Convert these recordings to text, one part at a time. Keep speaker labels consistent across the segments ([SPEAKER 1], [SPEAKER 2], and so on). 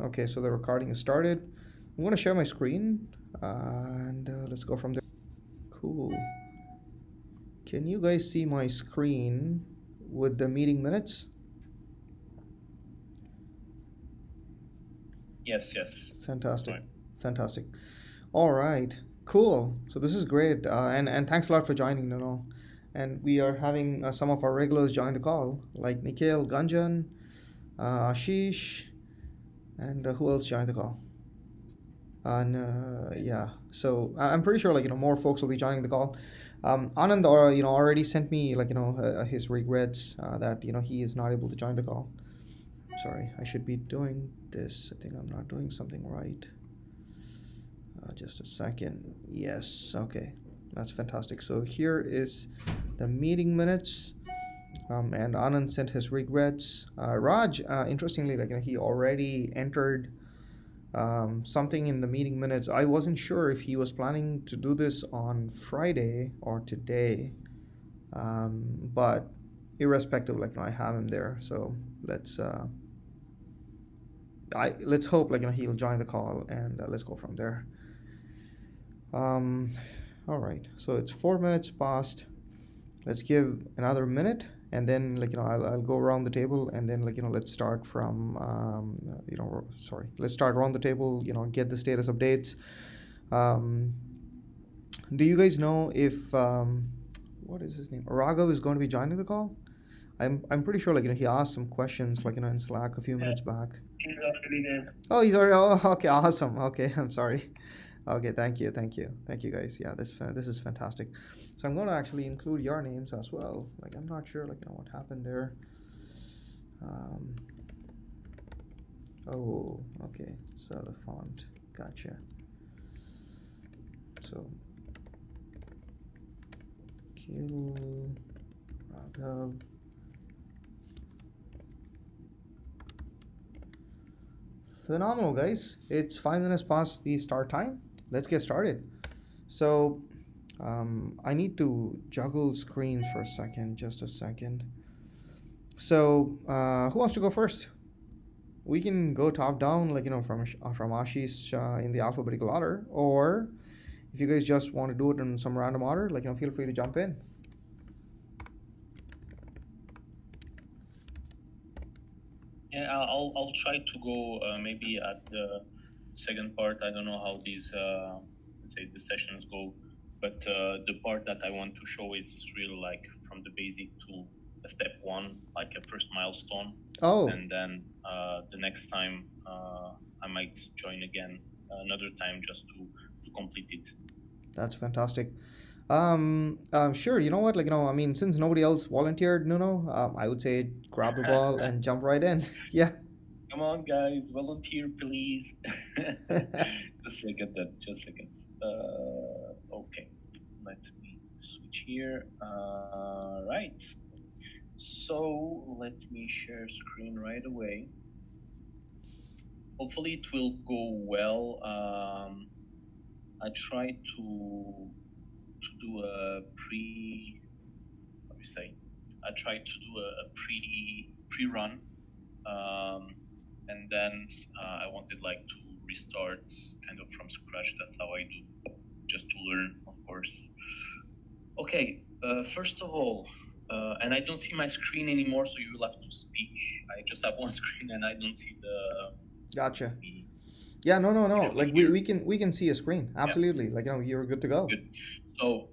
[SPEAKER 1] Okay, so the recording is started. I'm going to share my screen and let's go from there. Cool. Can you guys see my screen with the meeting minutes?
[SPEAKER 2] Yes.
[SPEAKER 1] Fantastic.
[SPEAKER 2] Right.
[SPEAKER 1] Fantastic. All right. Cool. So this is great. And thanks a lot for joining, Nuno. And we are having some of our regulars join the call, like Nikhil, Ganjan, Ashish, and who else joined the call? And yeah, so I'm pretty sure more folks will be joining the call. Anand already sent me his regrets that he is not able to join the call. Sorry, I should be doing this. I think I'm not doing something right. Just a second. Yes, okay, that's fantastic. So here is the meeting minutes. And Anand sent his regrets. Raj, interestingly, he already entered something in the meeting minutes. I wasn't sure if he was planning to do this on Friday or today, but irrespective, I have him there. So let's let's hope he'll join the call and let's go from there. Um, all right. So it's 4 minutes past. Let's give another minute, and then I'll go around the table, and then let's start from sorry, let's start around the table. Get the status updates. Um, do you guys know if what is his name? Raghav is going to be joining the call? I'm pretty sure he asked some questions in Slack a few minutes back.
[SPEAKER 2] He's already there.
[SPEAKER 1] Oh, he's already. Oh, okay, awesome. Okay, I'm sorry. Okay, thank you, guys. Yeah, this is fantastic. So I'm going to actually include your names as well. I'm not sure what happened there. Um, oh, okay. So the font, gotcha. So Kill Raghav. Phenomenal, guys. It's 5 minutes past the start time. Let's get started. So I need to juggle screens for a second, just a second. So who wants to go first? We can go top down, from Ashish in the alphabetical order, or if you guys just want to do it in some random order, feel free to jump in.
[SPEAKER 2] Yeah, I'll try to go maybe at the second part. I don't know how these let's say the sessions go, but the part that I want to show is really from the basic to a step one, like a first milestone.
[SPEAKER 1] Oh,
[SPEAKER 2] And then the next time I might join again another time just to complete it.
[SPEAKER 1] that's fantastic. Sure. You know what? I mean, since nobody else volunteered, Nuno, I would say grab the ball and jump right in. Yeah.
[SPEAKER 2] Come on, guys, volunteer, please. Just a second, just a second. Okay, let me switch here. Right. So let me share screen right away. Hopefully it will go well. I try to do a I tried to do a pre-run, and then I wanted to restart kind of from scratch. That's how I do, just to learn, of course. Okay, first of all, and I don't see my screen anymore, so you will have to speak. I just have one screen and I don't see the.
[SPEAKER 1] Gotcha. Yeah, no.
[SPEAKER 2] Here.
[SPEAKER 1] We can see a screen. Absolutely. You're good to go.
[SPEAKER 2] Good. So,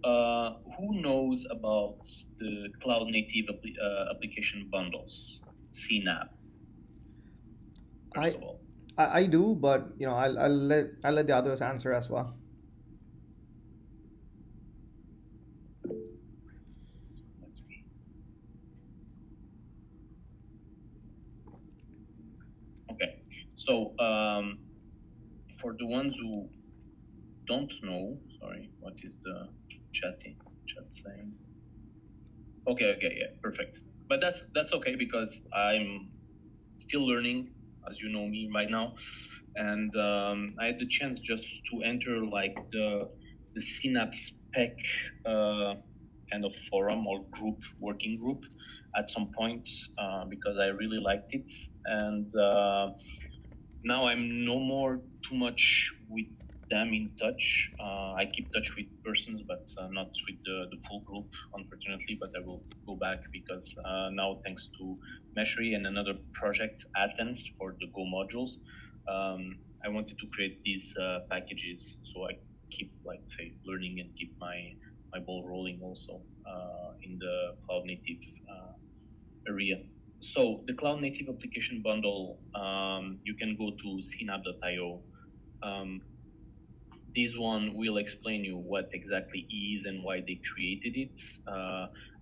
[SPEAKER 2] who knows about the cloud native application bundles, CNAP? First of all,
[SPEAKER 1] I do, but I'll let the others answer as well.
[SPEAKER 2] okay. So, for the ones who don't know, sorry, what is the chat saying? Okay, yeah, perfect. But that's okay because I'm still learning, as you know me right now, and I had the chance just to enter the Synapse spec kind of forum or working group at some point because I really liked it, and now I'm no more too much with them in touch. I keep touch with persons, but not with the full group, unfortunately. But I will go back because now, thanks to Meshery and another project, Athens, for the Go modules, I wanted to create these packages so I keep, like, say, learning and keep my ball rolling also in the cloud native area. So the cloud native application bundle, you can go to cnap.io. Um, this one will explain you what exactly is and why they created it.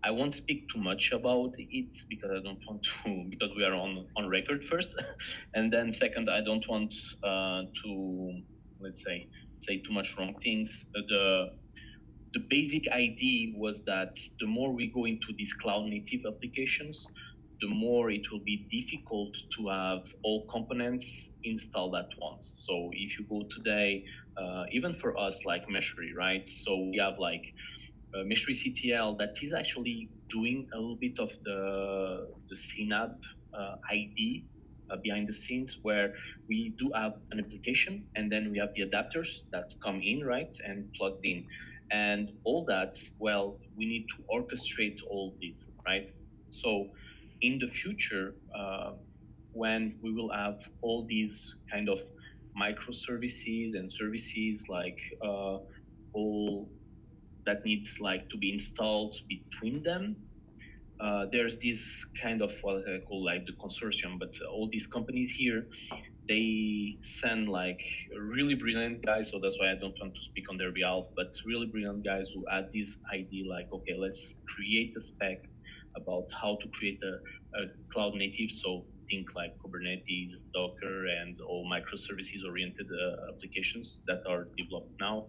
[SPEAKER 2] I won't speak too much about it because I don't want to, because we are on record first, and then second, I don't want to, let's say too much wrong things. The basic idea was that the more we go into these cloud native applications, the more it will be difficult to have all components installed at once. So if you go today, even for us like Meshery, right? So we have like Meshery CTL that is actually doing a little bit of the CNAB ID behind the scenes, where we do have an application and then we have the adapters that come in, right, and plugged in, and all that. Well, we need to orchestrate all this, right? So in the future, when we will have all these kind of microservices and services like all that needs like to be installed between them, there's this kind of what I call like the consortium, but all these companies here, they send like really brilliant guys. So that's why I don't want to speak on their behalf, but really brilliant guys who add this idea like, okay, let's create a spec about how to create a cloud native. So think like Kubernetes, Docker, and all microservices oriented applications that are developed now.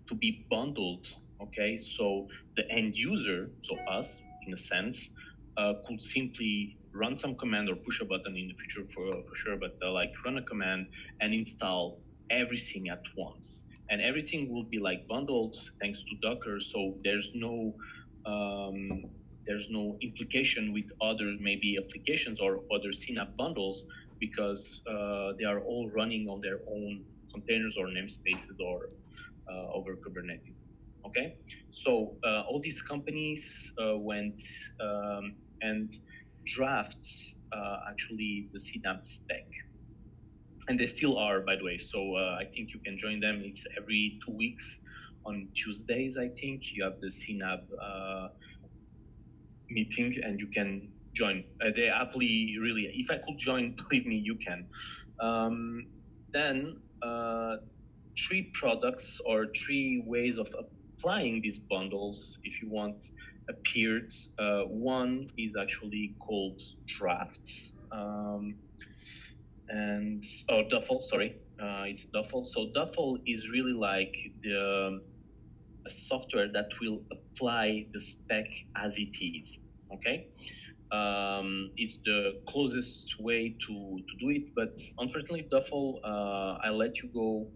[SPEAKER 2] To be bundled. Okay, so the end user, so us in a sense, could simply run some command or push a button in the future for sure, but like run a command and install everything at once, and everything will be like bundled thanks to Docker. So um, there's no implication with other maybe applications or other CNAP bundles, because they are all running on their own containers or namespaces or over Kubernetes. Okay, so all these companies went and draft actually the CNAP spec, and they still are, by the way. So I think you can join them. It's every 2 weeks on Tuesdays. I think you have the CNAP meeting, and you can join. They happily, really. If I could join, believe me, you can. Then three products or three ways of applying these bundles, if you want, appeared. One is actually called drafts, and duffel. Sorry, it's duffel. So duffel is really like the a software that will apply the spec as it is. Okay, it's the closest way to do it, but unfortunately, duffel, I'll let you go.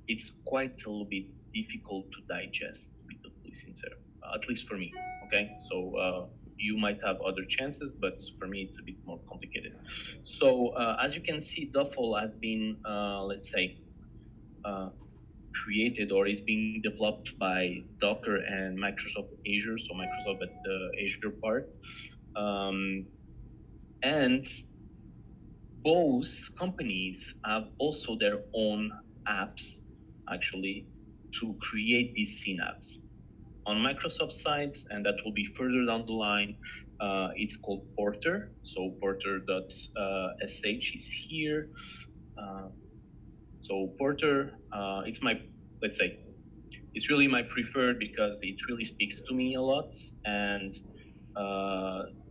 [SPEAKER 2] It's quite a little bit difficult to digest, to be totally sincere, at least for me. Okay, so you might have other chances, but for me, it's a bit more complicated. So as you can see, duffel has been, let's say, uh, created or is being developed by Docker and Microsoft Azure, so Microsoft at the Azure part. And both companies have also their own apps, actually, to create these synapses. On Microsoft side, and that will be further down the line, it's called Porter. So porter.sh is here. So Porter, it's my, let's say, it's really my preferred because it really speaks to me a lot, and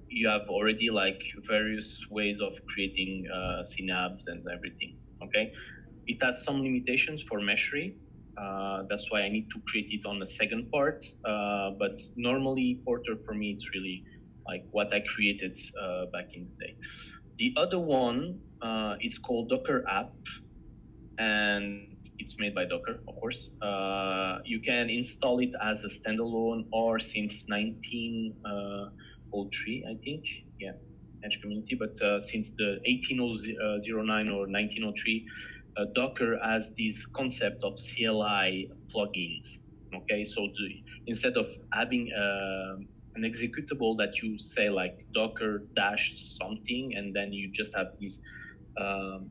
[SPEAKER 2] you have already like various ways of creating synapses and everything. Okay, it has some limitations for Meshery. That's why I need to create it on the second part. But normally Porter for me it's really like what I created back in the day. The other one is called Docker App, and it's made by Docker, of course. You can install it as a standalone or since 1903, I think. Yeah. Edge community, but since the 1809 or 1903, Docker has this concept of CLI plugins. Okay, so instead of having an executable that you say like Docker dash something, and then you just have um,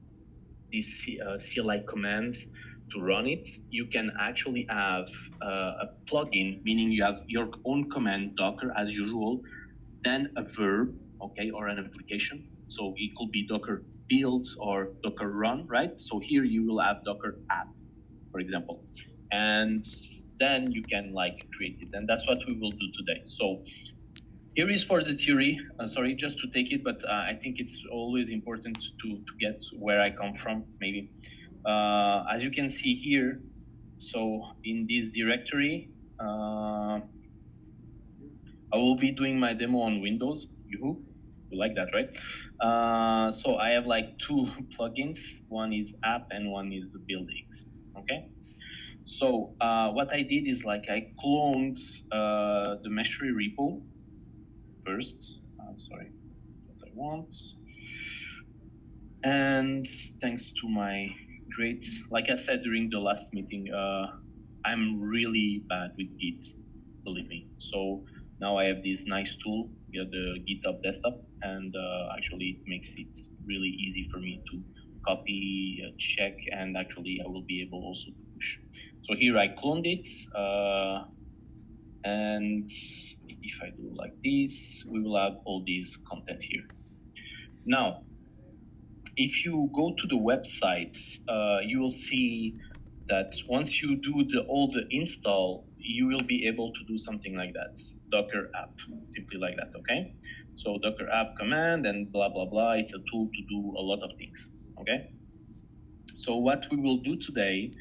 [SPEAKER 2] these CLI commands to run it, you can actually have a plugin, meaning you have your own command, Docker as usual, then a verb, okay, or an application. So it could be Docker build or Docker run, right? So here you will have Docker app, for example. And then you can like create it. And that's what we will do today. So here is for the theory. Sorry, just to take it, but I think it's always important to get where I come from, maybe. As you can see here, so in this directory, I will be doing my demo on Windows. You like that, right? So I have like two plugins. One is app and one is buildings. Okay. So what I did is like I cloned the Meshery repo first. Sorry, that's not what I want. And thanks to my great, like I said during the last meeting, I'm really bad with Git, believe me. So now I have this nice tool, the GitHub desktop, and actually it makes it really easy for me to copy, check, and actually I will be able also to push. So here I cloned it, and if I do like this, we will have all this content here. Now, if you go to the website, you will see that once you do all the install, you will be able to do something like that, Docker app, simply like that, okay? So Docker app command and blah, blah, blah. It's a tool to do a lot of things, okay? So what we will do today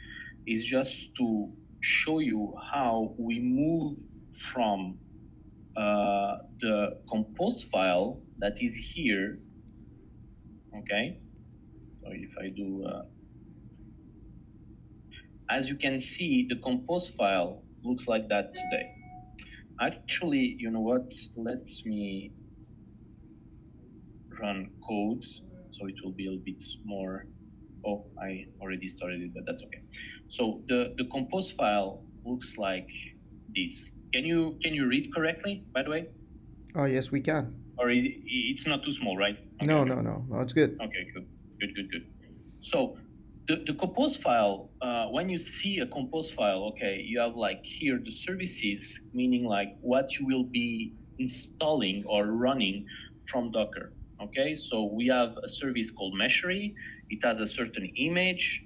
[SPEAKER 2] is just to show you how we move from the compose file that is here, okay? So if I do as you can see, the compose file looks like that today. Actually, you know what? Let me run code so it will be a bit more. Oh, I already started it, but that's okay. So the compose file looks like this. Can you read correctly, by the way?
[SPEAKER 1] Oh, yes, we can.
[SPEAKER 2] Or it's not too small, right? Okay,
[SPEAKER 1] No,
[SPEAKER 2] okay.
[SPEAKER 1] no, it's good.
[SPEAKER 2] Okay, good. So the compose file, when you see a compose file, okay, you have like here the services, meaning like what you will be installing or running from Docker. Okay, so we have a service called Meshery. It has a certain image.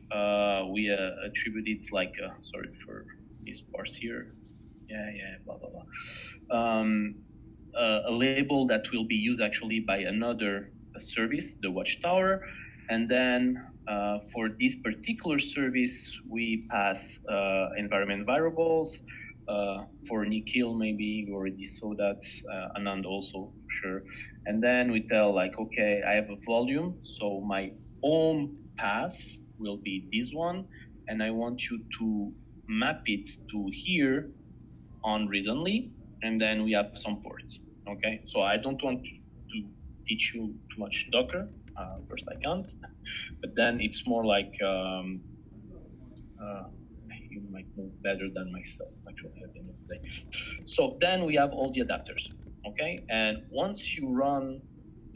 [SPEAKER 2] We attribute it like, sorry for these parts here. Yeah, blah, blah, blah. A label that will be used actually by another service, the Watchtower. And then for this particular service, we pass environment variables. For Nikhil, maybe you already saw that, Anand also, for sure. And then we tell like, okay, I have a volume, so my home pass will be this one, and I want you to map it to here on read-only, and then we have some ports. Okay, so I don't want to teach you too much Docker. First, I can't, but then it's more like you might know better than myself, actually, at the end of the day. So then we have all the adapters. Okay, and once you run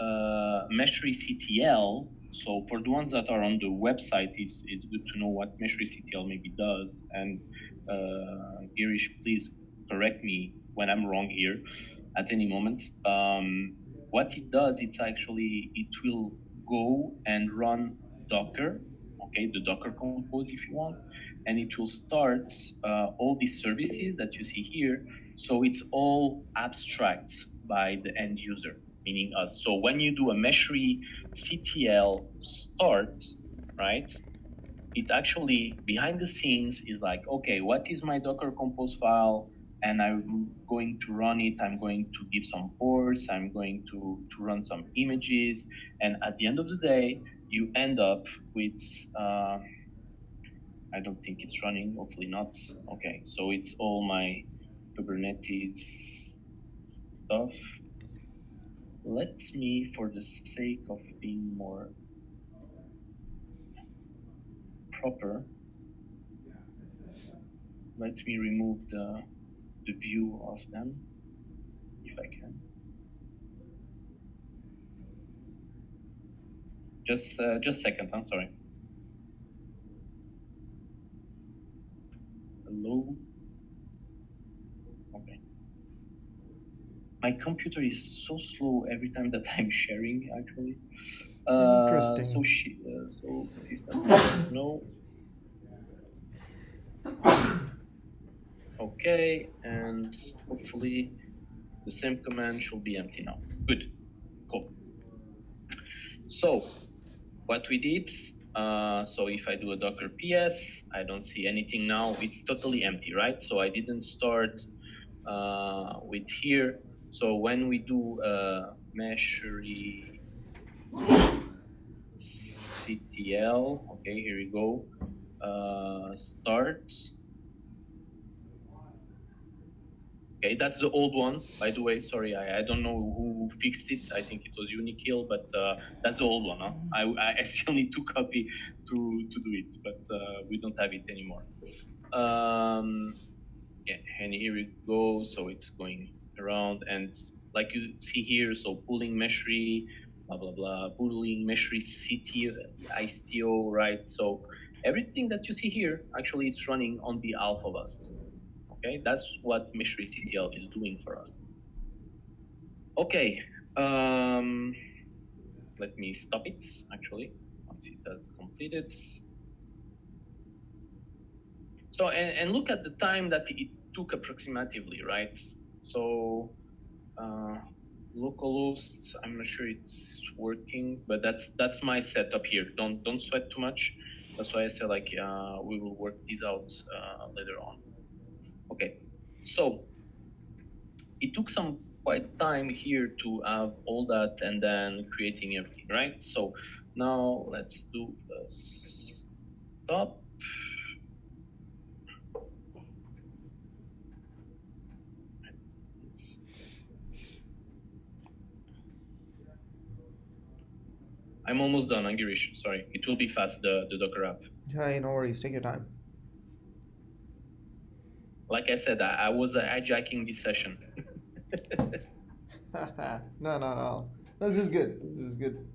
[SPEAKER 2] Meshery CTL, so for the ones that are on the website, it's good to know what Meshery CTL maybe does. And Girish, please correct me when I'm wrong here at any moment. What it does, it's actually, it will go and run Docker, okay, the Docker compose if you want, and it will start all these services that you see here. So it's all abstract by the end user, meaning us. So when you do a Meshery CTL start, right, it actually behind the scenes is like, okay, what is my Docker compose file? And I'm going to run it. I'm going to give some ports. I'm going to run some images. And at the end of the day, you end up with, I don't think it's running, hopefully not. Okay, so it's all my Kubernetes stuff. let me, for the sake of being more proper, let me remove the view of them, if I can. Just a second, I'm sorry. Hello. Okay. My computer is so slow every time that I'm sharing, actually.
[SPEAKER 1] Interesting.
[SPEAKER 2] So system. No. Okay, and hopefully the same command should be empty now. Good. Cool. So what we did, so if I do a docker ps, I don't see anything now. It's totally empty, right? So I didn't start with here. So when we do Meshery ctl, okay, here we go. Start. Okay, that's the old one, by the way. Sorry, I don't know who fixed it. I think it was Unikill, but that's the old one. Huh? I still need to copy to do it, but we don't have it anymore. Yeah, and here we go. So it's going around, and like you see here, so pulling Meshery, blah blah blah, pulling Meshery CT, ISTO, right? So everything that you see here, actually, it's running on behalf of us. Okay, that's what Meshery CTL is doing for us. Okay, let me stop it, actually, once it has completed. So, and look at the time that it took approximatively, right? So, localhost, I'm not sure it's working, but that's my setup here. Don't sweat too much. That's why I said, like, we will work these out later on. Okay, so it took some quite time here to have all that and then creating everything, right? So now let's do a stop. I'm almost done, Angirish. Sorry, it will be fast, the Docker app.
[SPEAKER 1] Hey, no worries. Take your time.
[SPEAKER 2] Like I said, I was hijacking this session.
[SPEAKER 1] No, no, no. This is good. This is good.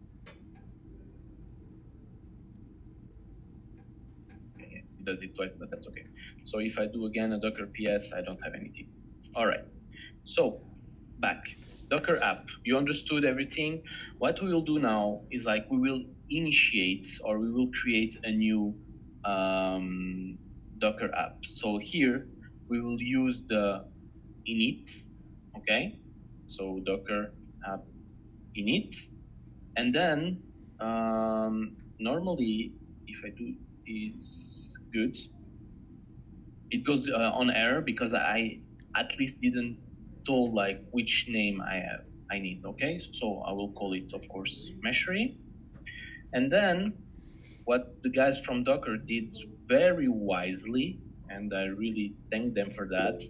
[SPEAKER 2] Okay, it does it twice, but that's okay. So if I do again a Docker PS, I don't have anything. All right. So back. Docker app. You understood everything. What we will do now is like we will initiate or we will create a new Docker app. So here we will use the init. Okay. So Docker app init. And then normally if I do is good, it goes on error because I at least didn't told like which name I need. Okay, so I will call it, of course, Meshery. And then what the guys from Docker did very wisely, and I really thank them for that,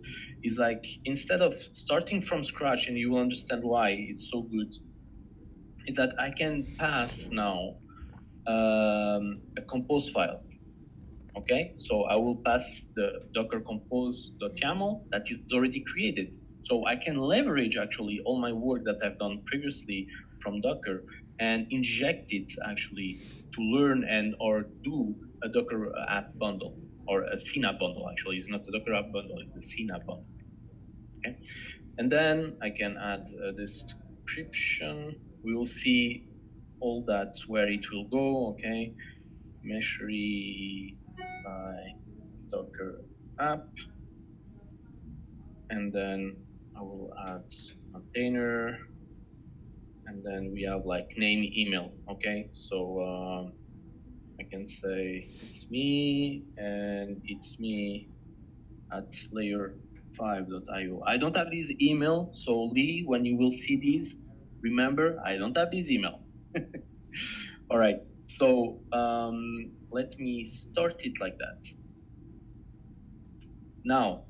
[SPEAKER 2] is like instead of starting from scratch, and you will understand why it's so good, is that I can pass now a compose file. Okay, so I will pass the docker compose.yaml that is already created. So I can leverage actually all my work that I've done previously from Docker and inject it actually to learn and or do a Docker app bundle or a CNAP bundle. Actually, it's not a Docker app bundle, it's a CNAP bundle. Okay, and then I can add a description. We will see all that where it will go. Okay, Meshery by Docker app, and then I will add container, and then we have like name email. Okay, so I can say it's me and it's me at layer5.io. I don't have this email, so Lee, when you will see these, remember I don't have this email. All right, so let me start it like that. Now,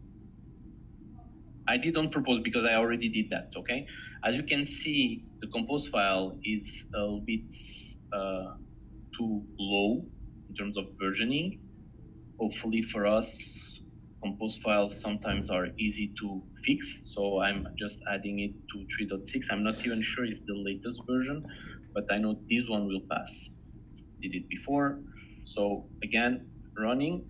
[SPEAKER 2] I did on purpose because I already did that, okay? As you can see, the compose file is a little bit too low in terms of versioning. Hopefully for us, compose files sometimes are easy to fix, so I'm just adding it to 3.6. I'm not even sure it's the latest version, but I know this one will pass. Did it before. So again, running,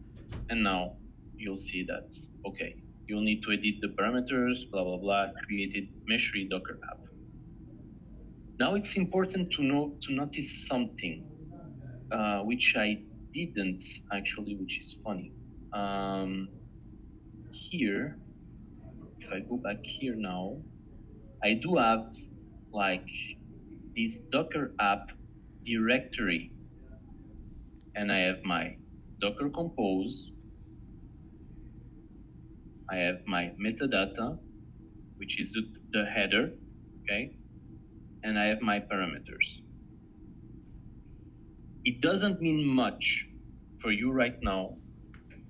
[SPEAKER 2] and now you'll see that's okay. You'll need to edit the parameters, blah, blah, blah, created Meshery Docker app. Now it's important to notice something, which I didn't actually, which is funny. Here, if I go back here now, I do have like this Docker app directory, and I have my Docker Compose, I have my metadata, which is the header, okay? And I have my parameters. It doesn't mean much for you right now,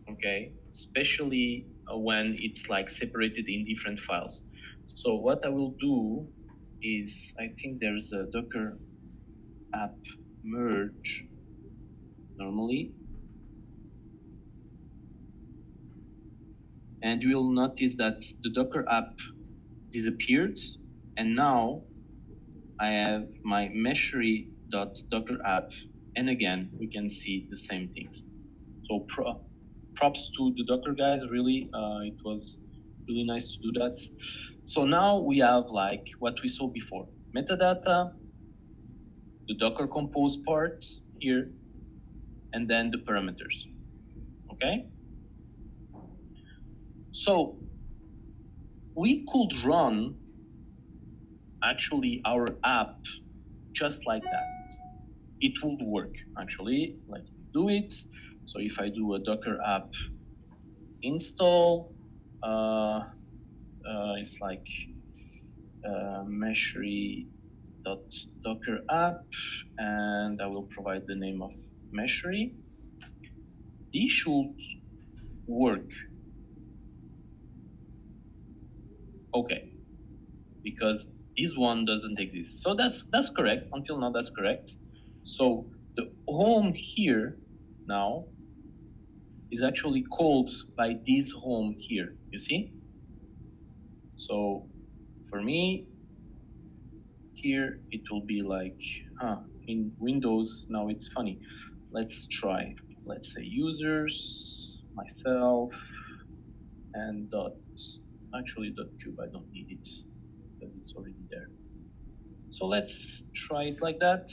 [SPEAKER 2] okay? Especially when it's like separated in different files. So what I will do is, I think there's a Docker app merge normally. And you will notice that the Docker app disappeared. And now I have my Meshery.Docker app. And again, we can see the same things. So props to the Docker guys, really. It was really nice to do that. So now we have like what we saw before. Metadata, the Docker Compose part here, and then the parameters, okay? So we could run actually our app just like that. It would work actually, like do it. So if I do a Docker app install, it's like Meshery.Docker app, and I will provide the name of Meshery. This should work. Okay, because this one doesn't exist. So that's correct. Until now, that's correct. So the home here now is actually called by this home here, you see? So for me, here it will be like, in Windows, now it's funny. Let's try, let's say users, myself, and actually .cube, I don't need it, because it's already there. So let's try it like that.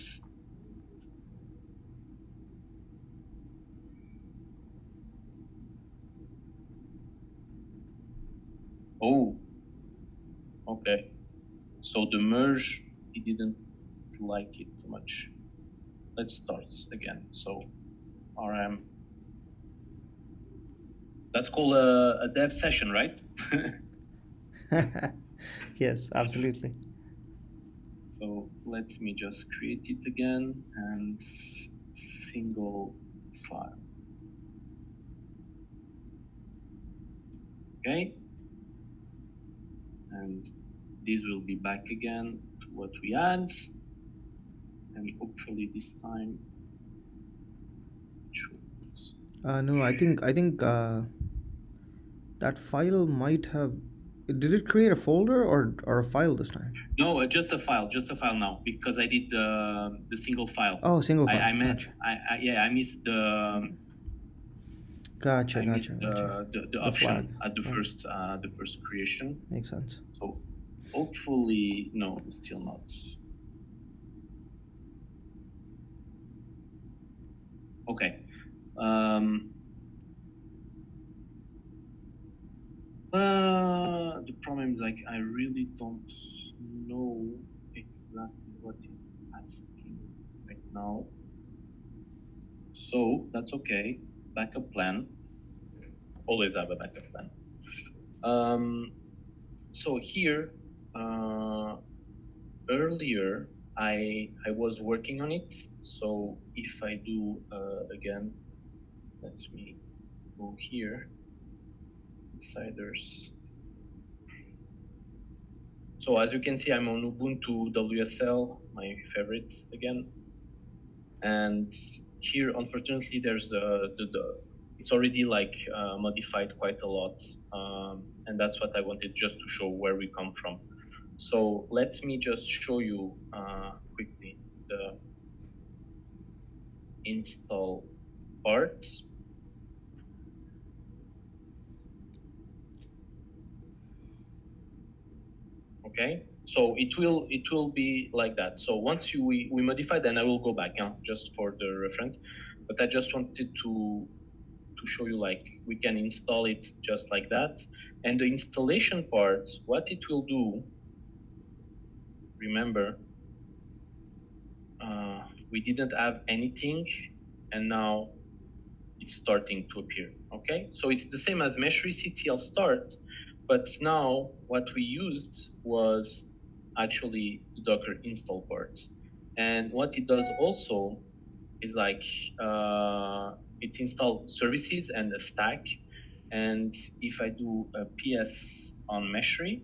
[SPEAKER 2] Oh, okay. So the merge, he didn't like it too much. Let's start again. So RM, that's called a dev session, right?
[SPEAKER 1] Yes, absolutely.
[SPEAKER 2] So let me just create it again and single file. Okay. And this will be back again to what we had. And hopefully this time it should.
[SPEAKER 1] No, I think that file might have. Did it create a folder or a file this time?
[SPEAKER 2] No, just a file now, because I did the single file.
[SPEAKER 1] Oh, single file.
[SPEAKER 2] I meant,
[SPEAKER 1] Gotcha.
[SPEAKER 2] I missed the
[SPEAKER 1] Gotcha.
[SPEAKER 2] I missed
[SPEAKER 1] Gotcha. Gotcha.
[SPEAKER 2] the
[SPEAKER 1] The
[SPEAKER 2] option
[SPEAKER 1] flag.
[SPEAKER 2] at the
[SPEAKER 1] Right.
[SPEAKER 2] first creation.
[SPEAKER 1] Makes sense.
[SPEAKER 2] So hopefully, no, still not. Okay. The problem is, like, I really don't know exactly what it's asking right now. So that's okay. Backup plan. Always have a backup plan. So here, earlier, I was working on it. So if I do again, let me go here, insiders. So as you can see, I'm on Ubuntu WSL, my favorite again. And here, unfortunately, there's it's already like modified quite a lot. And that's what I wanted just to show where we come from. So let me just show you quickly the install parts. Okay, so it will be like that. So once we modify, then I will go back just for the reference. But I just wanted to show you like we can install it just like that. And the installation part, what it will do, remember, we didn't have anything, and now it's starting to appear. Okay, so it's the same as Meshery CTL start, but now what we used was actually the Docker install part. And what it does also is like it installs services and a stack. And if I do a PS on Meshery,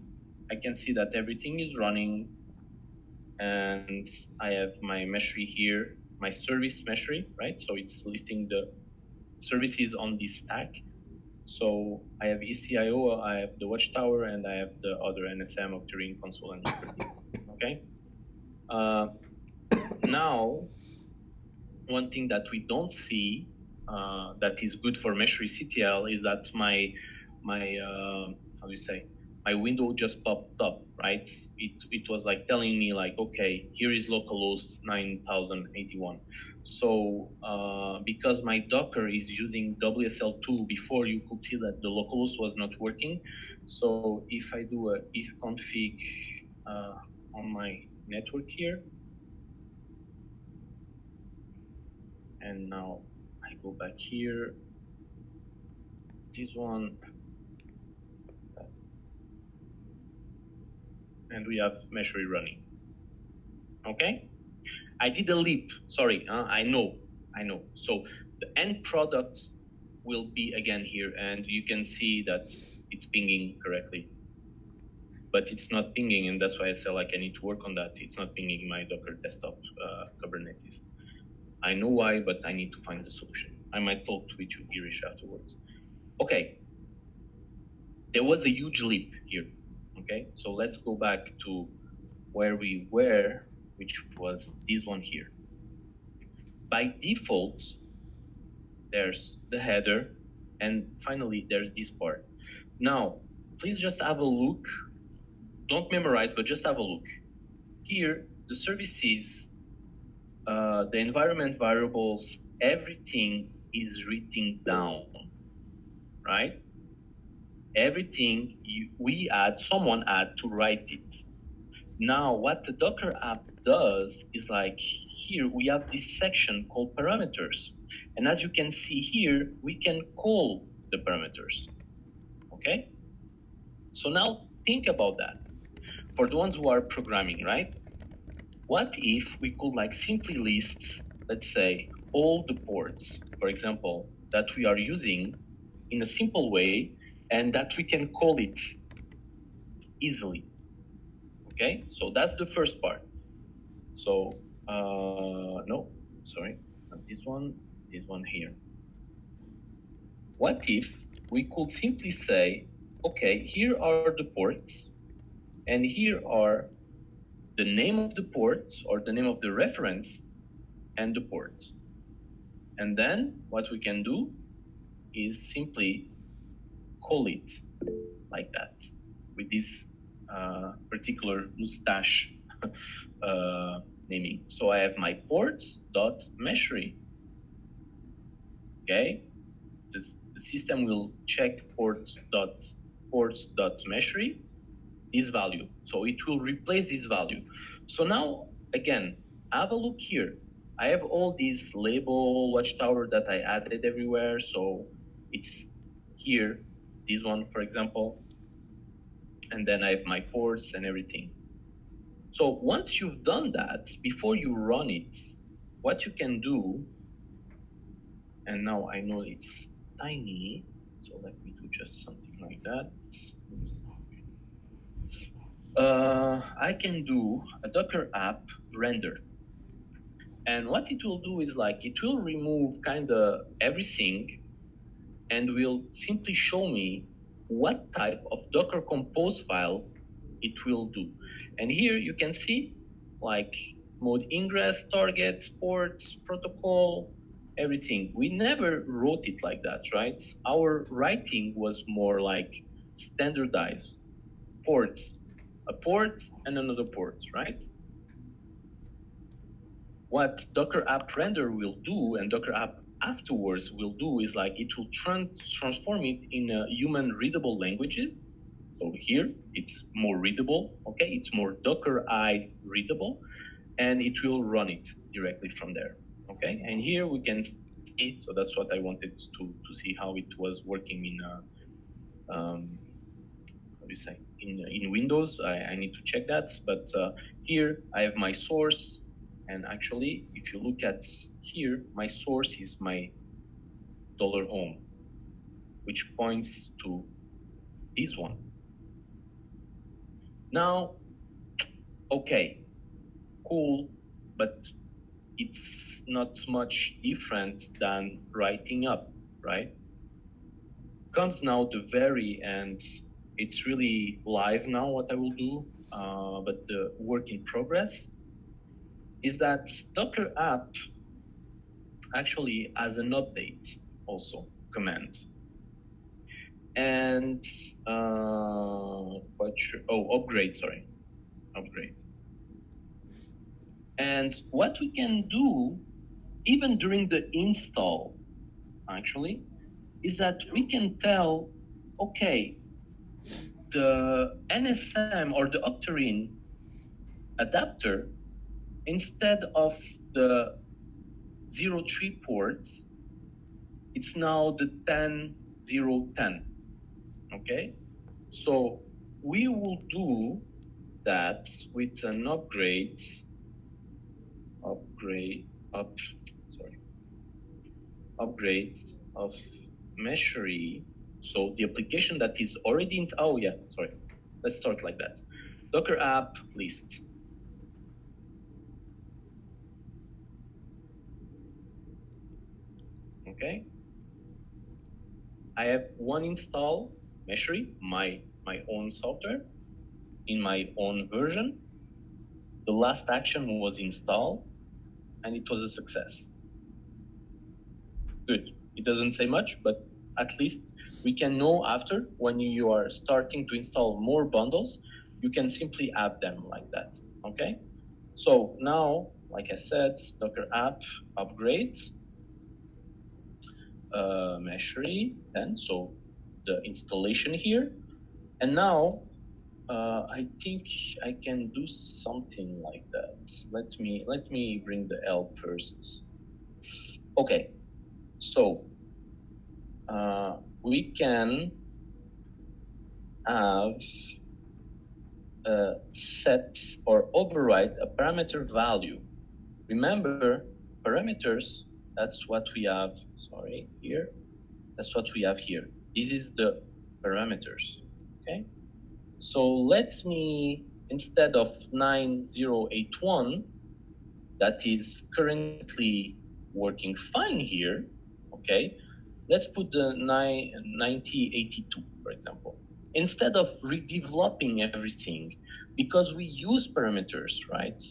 [SPEAKER 2] I can see that everything is running, and I have my Meshery here, my service Meshery, right? So it's listing the services on this stack. So I have ECIO, I have the Watchtower, and I have the other NSM, Octarine, Console, and Hyper-V. Okay. Now, one thing that we don't see that is good for Meshery CTL is that my how do you say, my window just popped up, right? It was like telling me like, okay, here is localhost 9081. So because my Docker is using WSL2, before you could see that the localhost was not working. So if I do a if config on my network here, and now I go back here, this one, and we have Meshery running. Okay, I did a leap. Sorry, I know. So the end product will be again here, and you can see that it's pinging correctly, but it's not pinging, and that's why I say like I need to work on that. It's not pinging my Docker desktop Kubernetes. I know why, but I need to find the solution. I might talk to you, Girish, afterwards. Okay, there was a huge leap here. Okay, so let's go back to where we were, which was this one here. By default, there's the header, and finally there's this part. Now, please just have a look. Don't memorize, but just have a look. Here, the services, the environment variables, everything is written down, right? Everything we add, someone add to write it. Now, what the Docker app does is like here we have this section called parameters. And as you can see here, we can call the parameters. Okay? So now think about that. For the ones who are programming, right? What if we could like simply list, let's say, all the ports, for example, that we are using in a simple way, and that we can call it easily. Okay, so that's the first part. So no, sorry, not this one here. What if we could simply say, okay, here are the ports, and here are the name of the ports or the name of the reference and the ports. And then what we can do is simply call it like that with this particular mustache naming. So I have my ports.meshery. Okay, the system will check ports.meshery this value. So it will replace this value. So now again, have a look here. I have all these label Watchtower that I added everywhere. So it's here, this one, for example, and then I have my ports and everything. So once you've done that, before you run it, what you can do, and now I know it's tiny, so let me do just something like that. I can do a Docker app render. And what it will do is like it will remove kind of everything and will simply show me what type of Docker Compose file it will do. And here you can see like mode ingress, target, ports, protocol, everything. We never wrote it like that, right? Our writing was more like standardized ports, a port and another port, right? What Docker app render will do and Docker app afterwards will do is like it will transform it in a human readable languages. So here it's more readable, okay? It's more Dockerized readable, and it will run it directly from there, okay? And here we can see, so that's what I wanted to see how it was working in, how do you say, in Windows. I need to check that, but here I have my source, and actually, if you look at here, my source is my $home, which points to this one. Now, okay, cool, but it's not much different than writing up, right? Comes now the very end. It's really live now what I will do, but the work in progress is that Docker app actually has an update also command. And upgrade, sorry, upgrade. And what we can do, even during the install, actually, is that we can tell, okay, the NSM or the Octarine adapter, instead of the 03 port, it's now the 10010, okay? So we will do that with an upgrade of Meshery. So the application that is already in, let's start like that. Docker app list. Okay. I have one install, Meshery, my own software, in my own version. The last action was install, and it was a success. Good. It doesn't say much, but at least we can know after, when you are starting to install more bundles, you can simply add them like that, okay? So now, like I said, Docker app upgrades, Meshery, then, so the installation here. And now, I think I can do something like that. Let me bring the help first. Okay, so we can have set or override a parameter value. Remember, parameters, that's what we have, here. That's what we have here. This is the parameters, okay? So let me, instead of 9081, that is currently working fine here, okay? Let's put the 9082, for example. Instead of redeveloping everything, because we use parameters, right?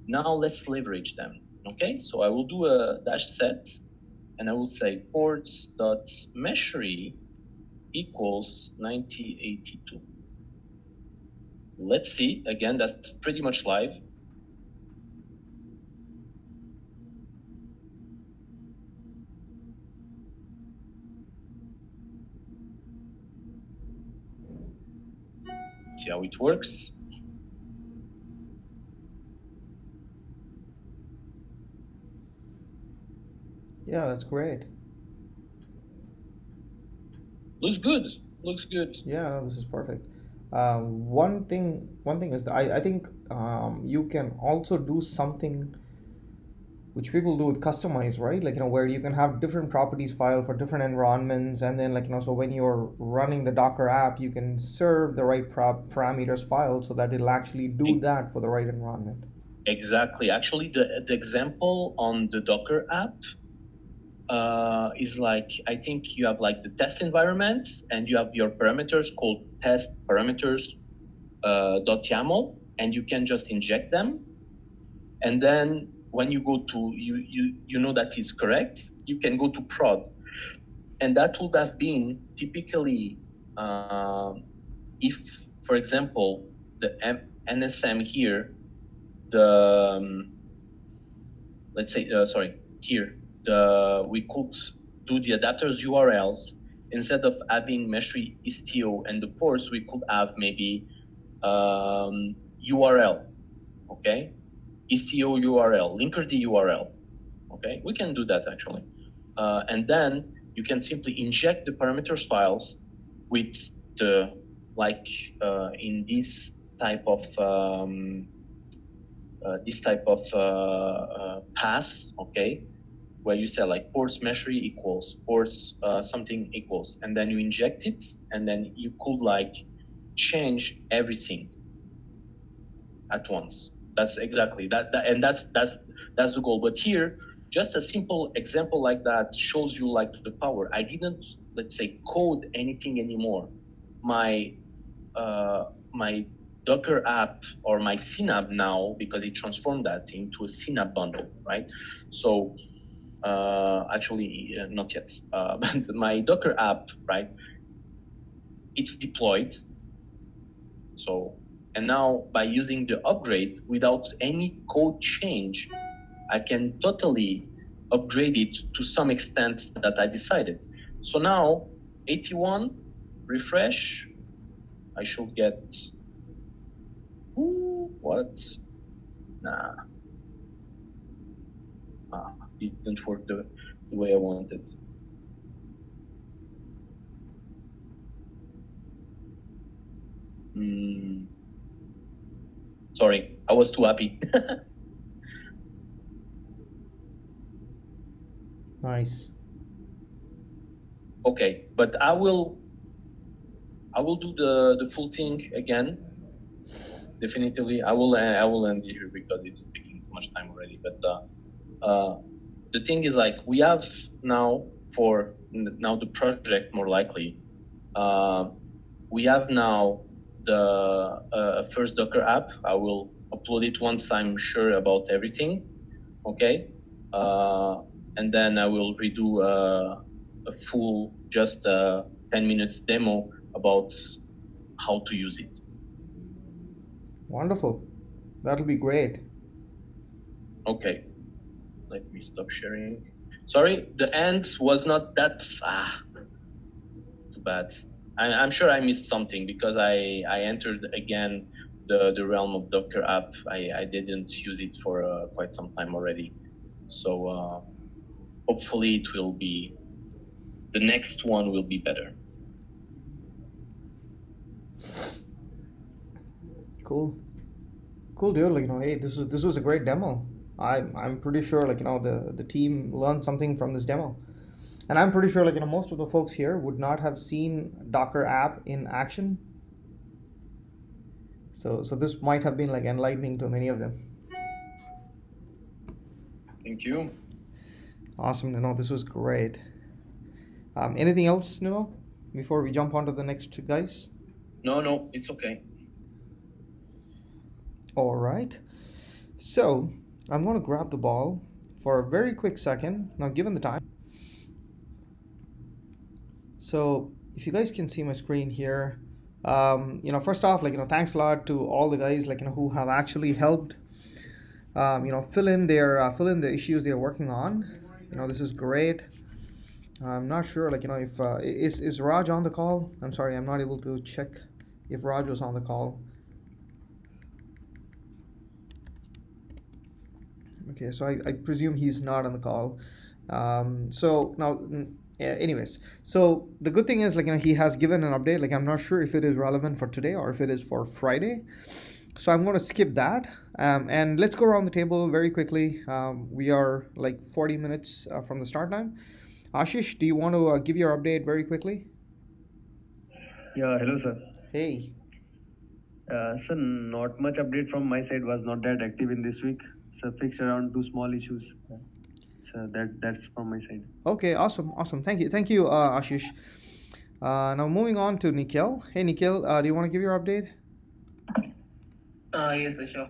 [SPEAKER 2] Now let's leverage them, okay? So I will do a dash set, and I will say ports.meshery equals 9082. Let's see, again, that's pretty much live. See how it works.
[SPEAKER 1] Yeah, that's great.
[SPEAKER 2] Looks good. Looks good.
[SPEAKER 1] Yeah, no, this is perfect. One thing is that I think you can also do something which people do with customize, right? Like, where you can have different properties file for different environments, and then, like, so when you're running the Docker app, you can serve the right parameters file so that it'll actually do
[SPEAKER 2] E-
[SPEAKER 1] that for the right environment.
[SPEAKER 2] Exactly. Actually, the example on the Docker app is like, I think you have like the test environment and you have your parameters called test parameters .yaml, and you can just inject them. And then when you go to, you know that it's correct, you can go to prod. And that would have been typically, if, for example, the NSM here, the, let's say, sorry, here, we could do the adapters URLs. Instead of having Meshery istio and the ports, we could have maybe URL, okay? Istio URL, linkerd URL, okay? We can do that actually. And then you can simply inject the parameters files with the, like in this type of pass, okay, where you say like ports Meshery equals ports something equals, and then you inject it, and then you could like change everything at once. That's exactly that and that's the goal. But here, just a simple example like that shows you like the power. I didn't, let's say, code anything anymore. My my Docker app or my Synap now, because it transformed that into a Synap bundle, right? So actually not yet, but my Docker app, right? It's deployed. So, and now by using the upgrade without any code change, I can totally upgrade it to some extent that I decided. So now 81, refresh, I should get, what? Nah, it didn't work the way I wanted. Sorry, I was too happy.
[SPEAKER 1] Nice.
[SPEAKER 2] Okay, but I will do the full thing again. Definitively, I will end here because it's taking too much time already. But the thing is, like, we have now the project more likely. We have now the first Docker app. I will upload it once I'm sure about everything. Okay, and then I will redo a full, just 10 minutes demo about how to use it.
[SPEAKER 1] Wonderful. That'll be great.
[SPEAKER 2] Okay, let me stop sharing. Sorry, the ends was not that, too bad. I'm sure I missed something because I entered again the realm of Docker app. I didn't use it for quite some time already. So hopefully it will be, the next one will be better.
[SPEAKER 1] Cool. Cool, dude. Like, hey, this was a great demo. I'm pretty sure, like, the team learned something from this demo. And I'm pretty sure, like, most of the folks here would not have seen Docker app in action. So this might have been like enlightening to many of them.
[SPEAKER 2] Thank you.
[SPEAKER 1] Awesome, this was great. Anything else, before we jump on to the next guys?
[SPEAKER 2] No, it's okay.
[SPEAKER 1] All right. So I'm going to grab the ball for a very quick second. Now, given the time. So if you guys can see my screen here, first off, like, thanks a lot to all the guys, like, who have actually helped, fill in the issues they're working on. This is great. I'm not sure, like, if is Raj on the call? I'm sorry, I'm not able to check if Raj was on the call. Okay, so I presume he's not on the call. So now, anyways, so the good thing is, like, he has given an update. Like, I'm not sure if it is relevant for today or if it is for Friday. So I'm going to skip that. And let's go around the table very quickly. We are like 40 minutes from the start time. Ashish, do you want to give your update very quickly?
[SPEAKER 3] Yeah, hello, sir.
[SPEAKER 1] Hey.
[SPEAKER 3] Sir, not much update from my side. Was not that active in this week. So fixed around two small issues. So that's from my side.
[SPEAKER 1] Okay, awesome, awesome. Thank you, Ashish. Now moving on to Nikhil. Hey, Nikhil, do you want to give your update?
[SPEAKER 4] Yes, sure.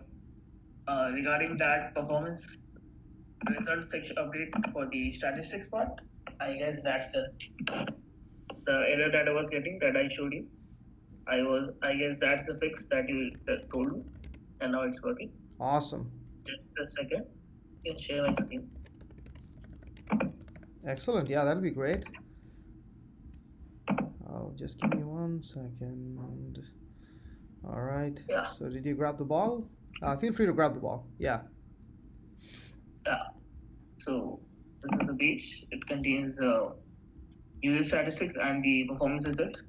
[SPEAKER 4] Regarding that performance result section update for the statistics part, I guess that's the error that I was getting that I showed you. I guess that's the fix that you told me, and now it's working.
[SPEAKER 1] Awesome.
[SPEAKER 4] Just a second, you can share my screen.
[SPEAKER 1] Excellent. Yeah, that'll be great. Oh, just give me 1 second. All right.
[SPEAKER 4] Yeah.
[SPEAKER 1] So did you grab the ball? Feel free to grab the ball. Yeah.
[SPEAKER 4] Yeah. So this is a page. It contains user statistics and the performance results.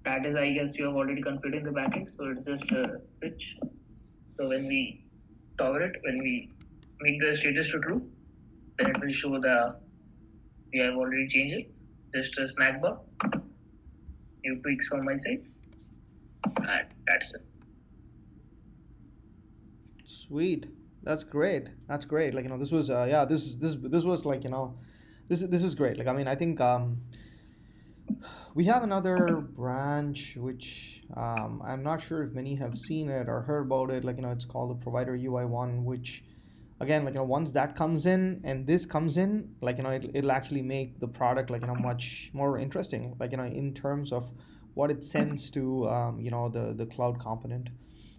[SPEAKER 4] That is, I guess, you have already configured in the backend. So it's just a switch. So when we toggle it, when we make the status to true, then it will show we have already changed it. Just a snack bar. New tweaks from my side, and that's it.
[SPEAKER 1] Sweet. That's great. That's great. Like this was yeah, this was like this is great. Like I mean, I think we have another branch which I'm not sure if many have seen it or heard about it. Like it's called the provider UI1, which again like once that comes in and this comes in, like it'll actually make the product like much more interesting. Like in terms of what it sends to the cloud component.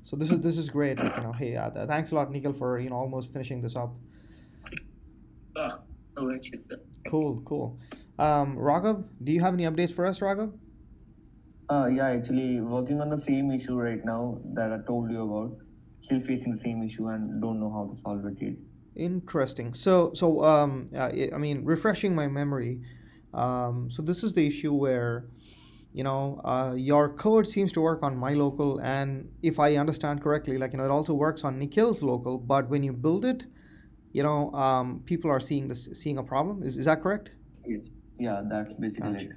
[SPEAKER 1] So this is great. Like hey, thanks a lot, Nikhil, for almost finishing this up.
[SPEAKER 4] Ah, no issues there.
[SPEAKER 1] Cool, cool. Raghav, do you have any updates for us, Raghav?
[SPEAKER 3] Yeah, actually working on the same issue right now that I told you about. Still facing the same issue and don't know how to solve it yet.
[SPEAKER 1] Interesting. I mean, refreshing my memory. So this is the issue where your code seems to work on my local, and if I understand correctly, like it also works on Nikhil's local. But when you build it, people are seeing a problem. Is that correct?
[SPEAKER 3] Yes. Yeah, that's basically
[SPEAKER 1] Gotcha.
[SPEAKER 3] it.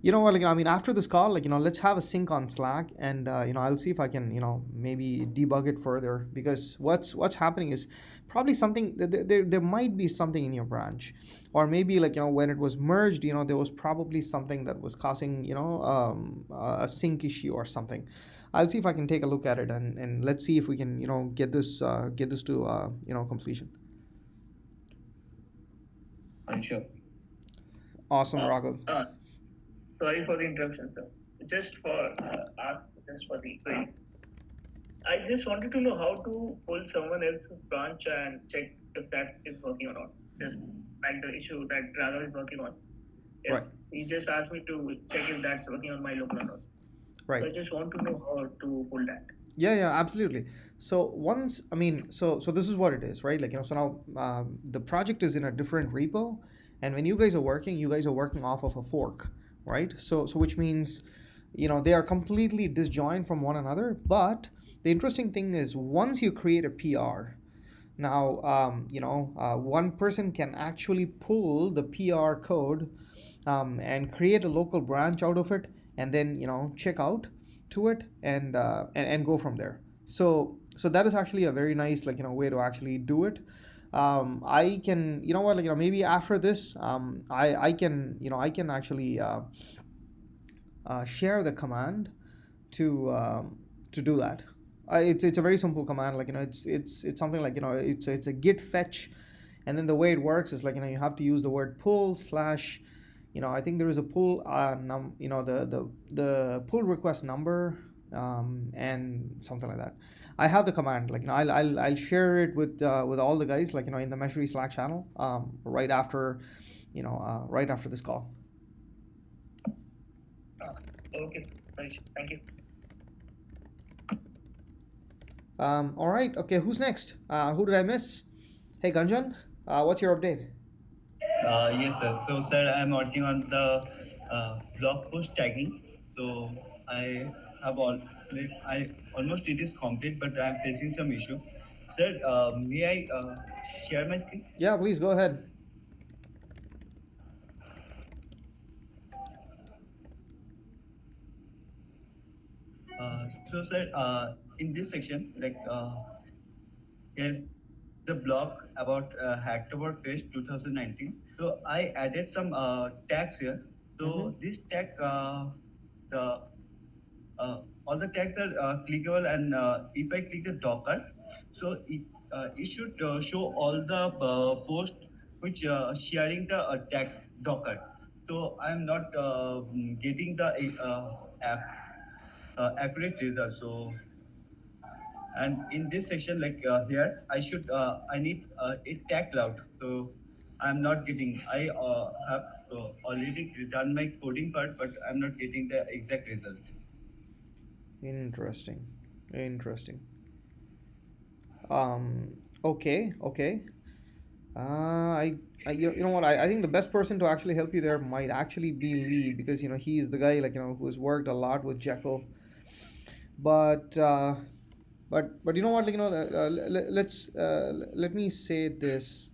[SPEAKER 1] You know what? Like, I mean, after this call, like, let's have a sync on Slack, and I'll see if I can, maybe debug it further because what's happening is probably something. There might be something in your branch, or maybe like when it was merged, there was probably something that was causing a sync issue or something. I'll see if I can take a look at it and let's see if we can get this to completion.
[SPEAKER 3] I'm sure.
[SPEAKER 1] Awesome,
[SPEAKER 4] Uh,
[SPEAKER 1] Raghav.
[SPEAKER 4] uh, Sorry for the interruption, sir. Just for the query. I just wanted to know how to pull someone else's branch and check if that is working or not. Just like the issue that Raghav is working on. If
[SPEAKER 1] Right,
[SPEAKER 4] he just asked me to check if that's working on my local or not. So
[SPEAKER 1] right.
[SPEAKER 4] I just want to know how to pull that.
[SPEAKER 1] Yeah, yeah, absolutely. So once, I mean, so this is what it is, right? Like so now the project is in a different repo, and when you guys are working off of a fork, right? So which means, they are completely disjoint from one another. But the interesting thing is, once you create a PR, now one person can actually pull the PR code and create a local branch out of it, and then check out to it and go from there. So that is actually a very nice way to actually do it. I can what like maybe after this I can actually share the command to do that. It's a very simple command. Like it's something like it's a git fetch, and then the way it works is like you have to use the word pull slash. I think there is a pull the pull request number and something like that. I have the command. Like I'll share it with all the guys like in the Meshery Slack channel right after this call.
[SPEAKER 4] Okay, sir. Thank you.
[SPEAKER 1] All right. Okay. Who's next? Who did I miss? Hey, Ganjan. What's your update?
[SPEAKER 5] Yes, sir. So, sir, I'm working on the blog post tagging. So, I have all. like I almost it is complete, but I'm facing some issue. Sir, may I share my screen?
[SPEAKER 1] Yeah, please go ahead.
[SPEAKER 5] So, sir, in this section, here's a blog about Hacktober Fest 2019. So I added some tags here. So
[SPEAKER 1] Mm-hmm.
[SPEAKER 5] this tag, the all the tags are clickable, and if I click the Docker, so it should show all the post which sharing the tag Docker. So I'm not getting the app, accurate result. So and in this section here I need it tag cloud, so I'm not getting. I have already done my coding part, but I'm not getting the exact result.
[SPEAKER 1] Interesting. Interesting. Okay, okay. You know what? I think the best person to actually help you there might actually be Lee because he is the guy who has worked a lot with Jekyll. But but you know what? Let me say this.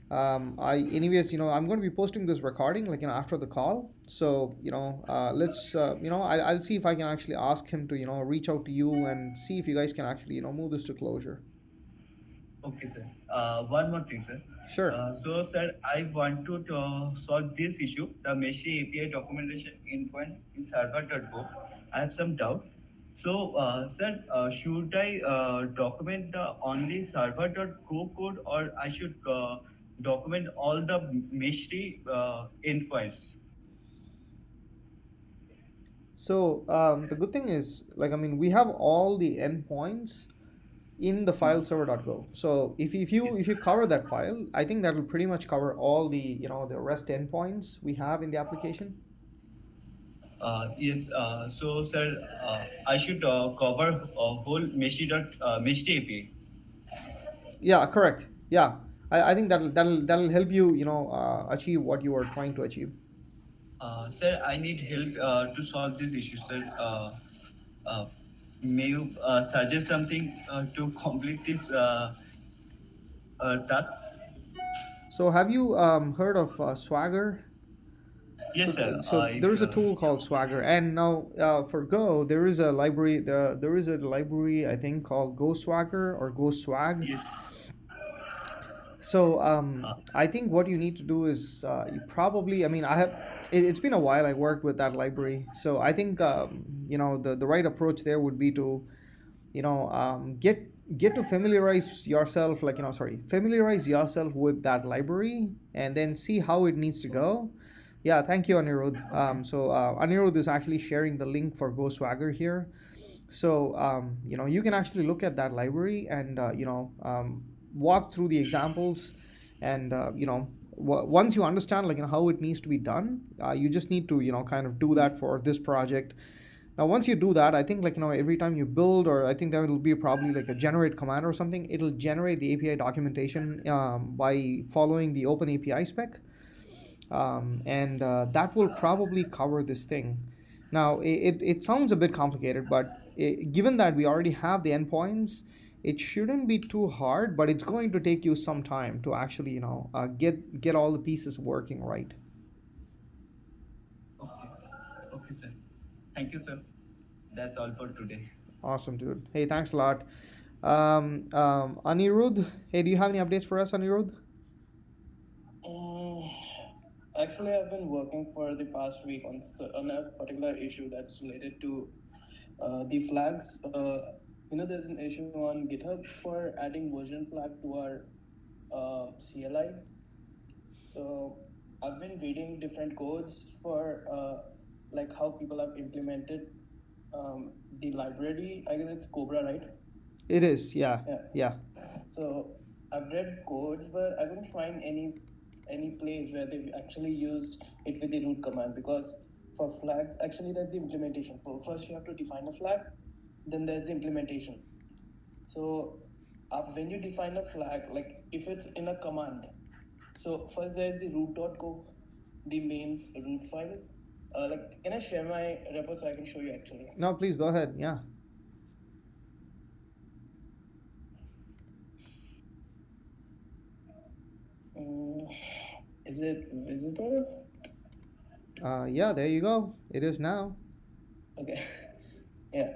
[SPEAKER 1] I anyways I'm going to be posting this recording after the call. So let's I'll see if I can actually ask him to reach out to you and see if you guys can actually move this to closure.
[SPEAKER 5] Okay, sir. One more thing, sir.
[SPEAKER 1] Sure.
[SPEAKER 5] So, sir, I want to solve this issue, the Meshery API documentation endpoint in server.go. I have some doubt. So, sir, should I document the only server.go code, or I should document all the Meshery endpoints?
[SPEAKER 1] So the good thing is, we have all the endpoints in the file server.go. So if you
[SPEAKER 5] Yes.
[SPEAKER 1] cover that file, I think that will pretty much cover all the the REST endpoints we have in the application.
[SPEAKER 5] Yes. So, sir, I should cover whole Meshery API.
[SPEAKER 1] Yeah, correct. Yeah, I think that'll help you achieve what you are trying to achieve.
[SPEAKER 5] Sir, I need help to solve this issue, sir. Uh, may you suggest something to complete this task?
[SPEAKER 1] So have you heard of Swagger? So,
[SPEAKER 5] Yes, sir.
[SPEAKER 1] so there is a tool called Swagger, and now for Go, there is a library. There is a library I think called Go Swagger or Go Swag.
[SPEAKER 5] Yes.
[SPEAKER 1] So
[SPEAKER 5] Uh,
[SPEAKER 1] I think what you need to do is you probably. I mean, It's been a while I worked with that library, so I think the right approach there would be to get to familiarize yourself familiarize yourself with that library and then see how it needs to go. Yeah, thank you, Anirudh. Anirudh is actually sharing the link for Go Swagger here. So you can actually look at that library and walk through the examples, and once you understand how it needs to be done, you just need to kind of do that for this project. Now, once you do that, I think every time you build, or I think there will be probably like a generate command or something. It'll generate the API documentation by following the Open API spec, and that will probably cover this thing. Now, it sounds a bit complicated, but given that we already have the endpoints, it shouldn't be too hard. But it's going to take you some time to actually get all the pieces working right.
[SPEAKER 5] okay. Okay, sir. Thank you, sir. That's all for today.
[SPEAKER 1] Awesome, dude. Hey, thanks a lot. Anirudh, hey, do you have any updates for us, Anirudh?
[SPEAKER 6] Mm, Actually, I've been working for the past week on a particular issue that's related to the flags. There's an issue on GitHub for adding version flag to our CLI. So I've been reading different codes for like how people have implemented the library. I guess it's Cobra, right?
[SPEAKER 1] It is, yeah,
[SPEAKER 6] Yeah.
[SPEAKER 1] yeah.
[SPEAKER 6] So I've read codes, but I couldn't find any place where they've actually used it with the root command, because for flags, actually that's the implementation. For first you have to define a flag, then there's the implementation. So when you define a flag, like if it's in a command, so first there's the root.go, the main root file. Can I share my repo so I can show you actually?
[SPEAKER 1] No, please go ahead. Yeah.
[SPEAKER 6] Is it visible?
[SPEAKER 1] Yeah, there you go. It is now.
[SPEAKER 6] Okay. Yeah.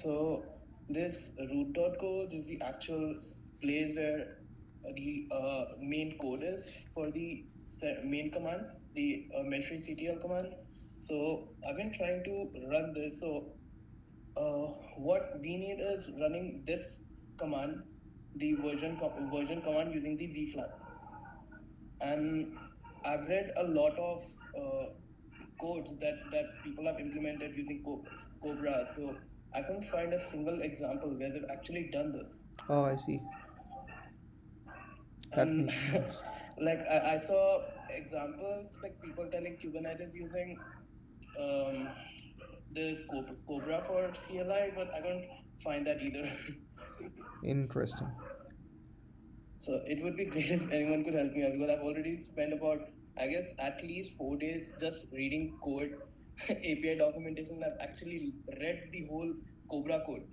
[SPEAKER 6] So this root.code is the actual place where the main code is for the main command, the Meshery CTL command. So I've been trying to run this. So what we need is running this command, the version command using the v flag. And I've read a lot of uh, codes that people have implemented using Cobra. So I couldn't find a single example where they've actually done this.
[SPEAKER 1] Oh, I see. That
[SPEAKER 6] And
[SPEAKER 1] makes sense.
[SPEAKER 6] like I saw examples like people telling Kubernetes using um, this Cobra for CLI, but I couldn't find that either.
[SPEAKER 1] Interesting.
[SPEAKER 6] So it would be great if anyone could help me out because I've already spent about, I guess, at least 4 days just reading code, API documentation. I've actually read the whole Cobra code,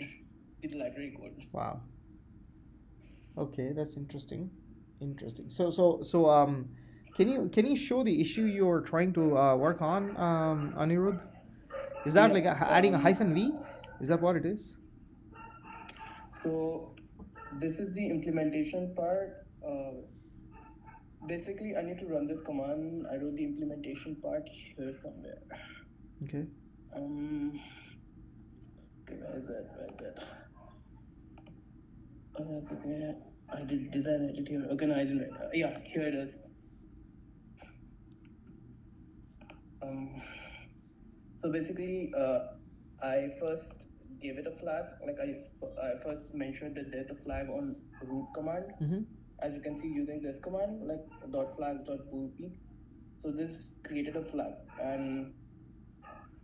[SPEAKER 6] the library code.
[SPEAKER 1] Wow. Okay, that's interesting. Interesting. So can you show the issue you're trying to work on, Anirudh? Is that
[SPEAKER 6] Yeah.
[SPEAKER 1] like adding a hyphen v? Is that what it is?
[SPEAKER 6] So this is the implementation part. Basically, I need to run this command. I wrote the implementation part here somewhere.
[SPEAKER 1] Okay.
[SPEAKER 6] Okay, where is it? Where is it? Okay. I did I write it here? Okay, no, I didn't write. Yeah, here it is. Um, so basically, I first gave it a flag. Like I first mentioned that there's a flag on root command.
[SPEAKER 1] Mm-hmm.
[SPEAKER 6] As you can see, using this command like dot flags dot boolp. So this created a flag, and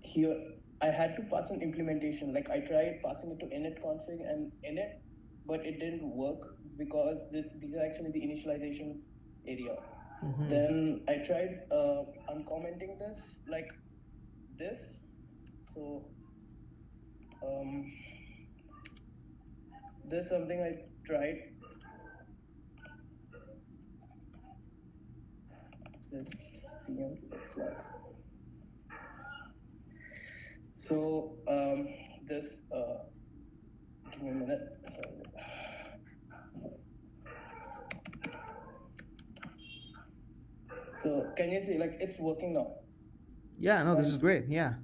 [SPEAKER 6] here I had to pass an implementation. Like I tried passing it to init config and init, but it didn't work because these are actually the initialization area.
[SPEAKER 1] Mm-hmm.
[SPEAKER 6] Then I tried uncommenting this like this. So there's something I tried. This CM flags. So just give me a minute. Sorry. So can you see like it's working now?
[SPEAKER 1] Yeah, no, this is great. Yeah.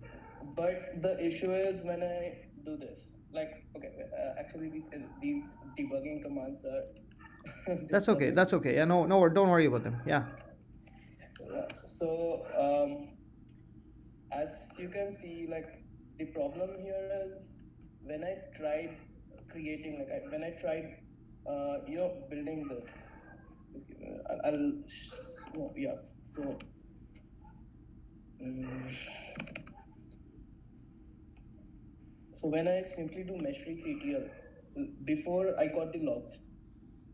[SPEAKER 6] But the issue is when I do this, like okay, actually these debugging commands are.
[SPEAKER 1] That's okay. That's okay. Yeah, no, don't worry about them. Yeah.
[SPEAKER 6] Yeah. So as you can see, like the problem here is when I tried creating, like when I tried, building this. Just give me, no, yeah. So. Um, So when I simply do Meshery CTL, before I got the logs,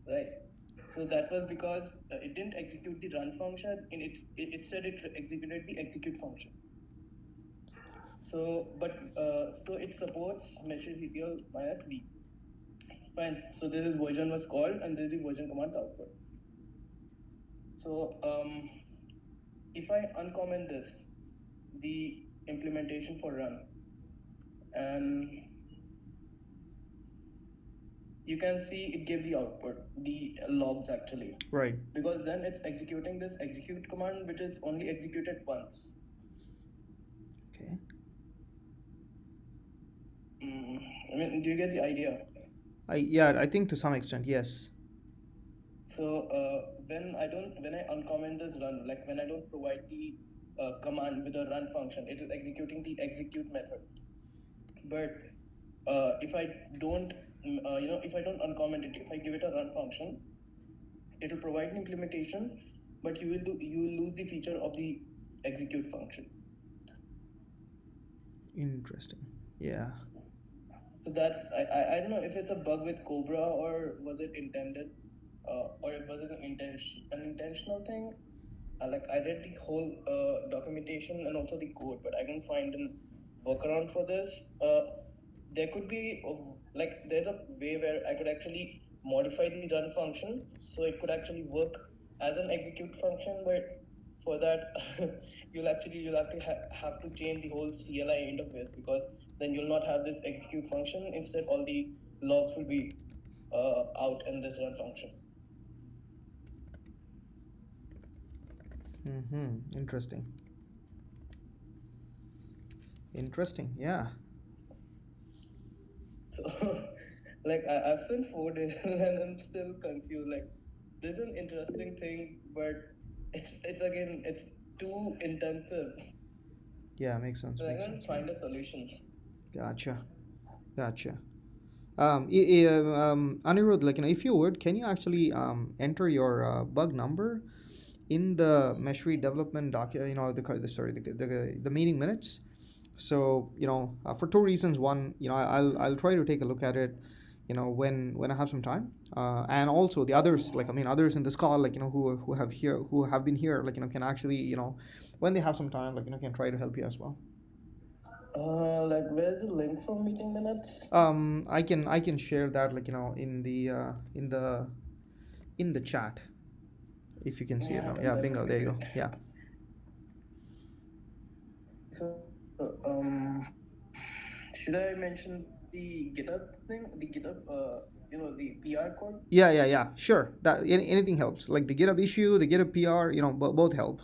[SPEAKER 6] right? So that was because it didn't execute the run function, and instead it executed the execute function. So, so it supports Meshery CTL minus v. Fine. So this is version was called, and this is the version commands output. So if I uncomment this, the implementation for run, and you can see it gave the output, the logs actually.
[SPEAKER 1] Right.
[SPEAKER 6] Because then it's executing this execute command, which is only executed once.
[SPEAKER 1] Okay.
[SPEAKER 6] I mean, do you get the idea?
[SPEAKER 1] I think to some extent, yes.
[SPEAKER 6] So when I uncomment this run, like when I don't provide the command with a run function, it is executing the execute method. But if I don't, if I don't uncomment it, if I give it a run function, it will provide an implementation, but you will lose the feature of the execute function.
[SPEAKER 1] Interesting. Yeah.
[SPEAKER 6] So that's I don't know if it's a bug with Cobra or was it intended, or was it an intentional thing. Like I read the whole documentation and also the code, but I didn't find a workaround for this. There could be like there's a way where I could actually modify the run function so it could actually work as an execute function, but for that you'll have to have to change the whole CLI interface, because then you'll not have this execute function. Instead, all the logs will be out in this run function.
[SPEAKER 1] Interesting. Interesting. Yeah.
[SPEAKER 6] So like I've spent 4 days and I'm still confused. Like this is an interesting thing, but it's again it's too intensive.
[SPEAKER 1] Yeah, makes sense.
[SPEAKER 6] So I'm
[SPEAKER 1] Makes
[SPEAKER 6] gonna
[SPEAKER 1] sense. Yeah.
[SPEAKER 6] find a solution.
[SPEAKER 1] Gotcha. Gotcha. Anirudh, like, if you would, can you actually enter your bug number in the Meshery development sorry, the meeting minutes? So, for two reasons. One, I'll try to take a look at it, when I have some time. And also the others, like, others in this call, like, who have been here, like, can actually, when they have some time, like, can try to help you as well.
[SPEAKER 6] Like where's the link for meeting minutes?
[SPEAKER 1] I can share that, like, in the chat, if you can see it
[SPEAKER 6] Yeah,
[SPEAKER 1] now.
[SPEAKER 6] then
[SPEAKER 1] Yeah,
[SPEAKER 6] that would
[SPEAKER 1] bingo.
[SPEAKER 6] be
[SPEAKER 1] There you
[SPEAKER 6] great.
[SPEAKER 1] go. Yeah.
[SPEAKER 6] So should I mention the GitHub thing? The GitHub, the PR code?
[SPEAKER 1] Yeah. Sure. That anything helps. Like the GitHub issue, the GitHub PR, both help.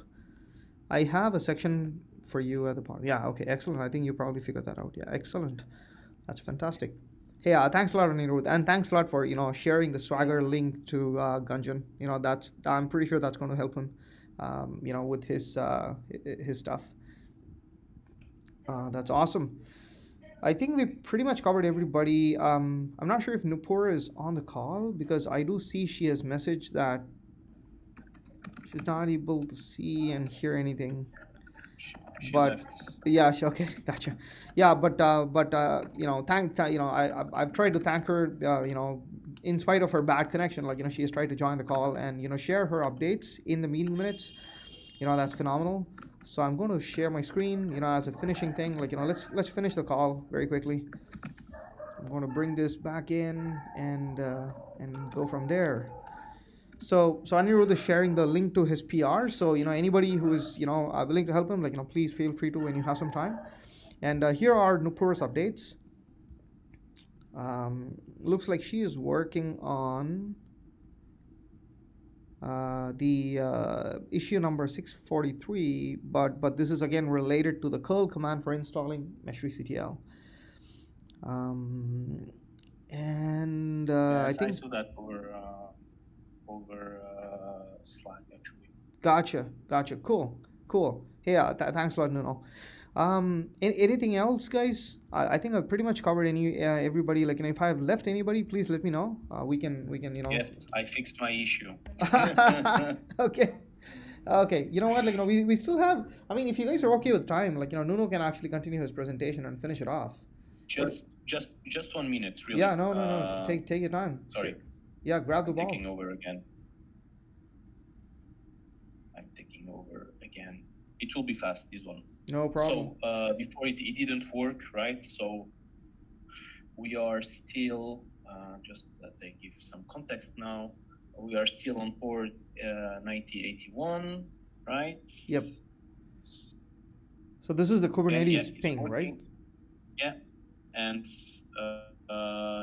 [SPEAKER 1] I have a section for you at the bottom. Yeah. Okay. Excellent. I think you probably figured that out. Yeah. Excellent. That's fantastic. Hey, thanks a lot, Anirudh, and thanks a lot for sharing the Swagger link to Gunjan. That's, I'm pretty sure that's going to help him, with his stuff. That's awesome. I think we pretty much covered everybody. I'm not sure if Nupur is on the call, because I do see she has messaged that she's not able to see and hear anything.
[SPEAKER 2] She
[SPEAKER 1] But
[SPEAKER 2] left.
[SPEAKER 1] yeah, okay, gotcha. Yeah, I've tried to thank her. In spite of her bad connection, like, she has tried to join the call and share her updates in the meeting minutes. That's phenomenal. So I'm going to share my screen, as a finishing thing. Like, let's finish the call very quickly. I'm going to bring this back in and go from there. So Anirudh is sharing the link to his PR. So anybody who is willing to help him, like, please feel free to when you have some time. And here are Nupur's updates. Looks like she is working on the issue number 643, but this is again related to the curl command for installing Meshery CTL. Um, and I
[SPEAKER 2] Yes, I
[SPEAKER 1] think
[SPEAKER 2] saw that over Slack actually.
[SPEAKER 1] Gotcha. Cool. Hey, thanks a lot, Nuno. Anything else, guys? I think I've pretty much covered everybody. Like, if I have left anybody, please let me know. We can.
[SPEAKER 2] Yes, I fixed my issue.
[SPEAKER 1] Okay. Okay. You know what? Like, we still have. I mean, if you guys are okay with time, like, Nuno can actually continue his presentation and finish it off.
[SPEAKER 2] Just 1 minute, really.
[SPEAKER 1] Yeah. No. Take your time.
[SPEAKER 2] Sorry.
[SPEAKER 1] Sure. Yeah. Grab the
[SPEAKER 2] I'm
[SPEAKER 1] ball.
[SPEAKER 2] taking over again. I'm taking over again. It will be fast, this one.
[SPEAKER 1] No problem.
[SPEAKER 2] So before it didn't work, right? So we are still, just that I give some context now, we are still on port 9081, right?
[SPEAKER 1] Yep. So this is the Kubernetes
[SPEAKER 2] it's
[SPEAKER 1] ping, right?
[SPEAKER 2] working. Yeah, and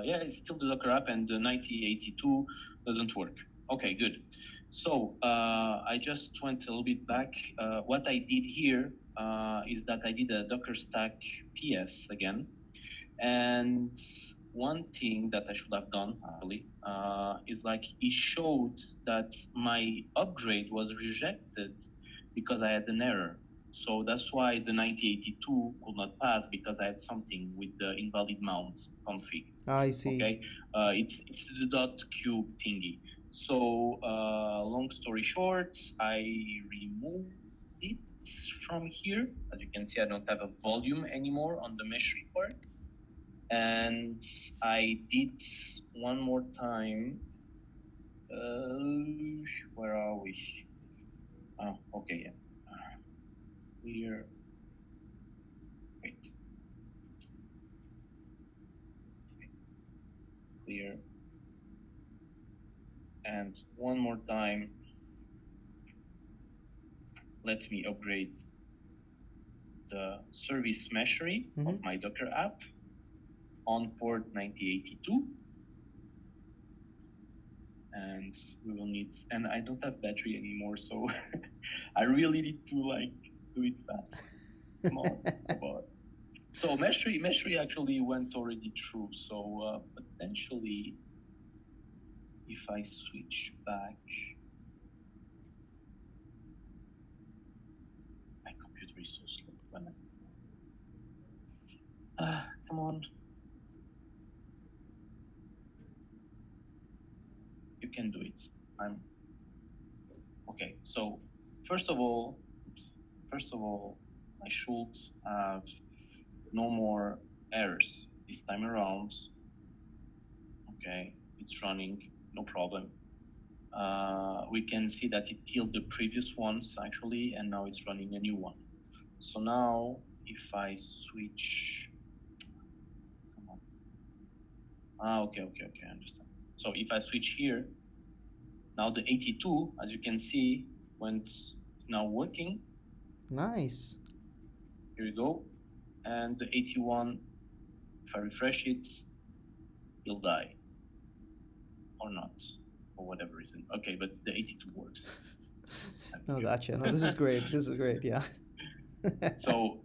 [SPEAKER 2] yeah, it's still the Docker app, and the 9082 doesn't work. Okay, good. So I just went a little bit back. What I did here is that I did a Docker stack PS again. And one thing that I should have done, actually, is like it showed that my upgrade was rejected because I had an error. So that's why the 9082 could not pass, because I had something with the invalid mount config.
[SPEAKER 1] I see.
[SPEAKER 2] Okay, it's the .cube thingy. So long story short, I removed it from here. As you can see, I don't have a volume anymore on the Meshery part. And I did one more time. Where are we? Oh, okay, yeah. Clear. Wait. Clear. And one more time. let me upgrade the service Meshery of my Docker app on port 9082. And we will need, and I don't have battery anymore, so I really need to like do it fast. Come on, come on. So Meshery actually went already through. So potentially, if I switch back, my computer is so slow. When come on, you can do it. I'm okay. So first of all, I should have no more errors this time around. Okay, it's running, no problem. We can see that it killed the previous ones actually, and now it's running a new one. So now if I switch, come on. Okay, I understand. So if I switch here, now the 82, as you can see, went now working.
[SPEAKER 1] Nice.
[SPEAKER 2] Here you go. And the 81, if I refresh it, he'll die. Or not, for whatever reason. Okay, but the 82 works.
[SPEAKER 1] No, gotcha. No, this is great. This is great. Yeah.
[SPEAKER 2] So,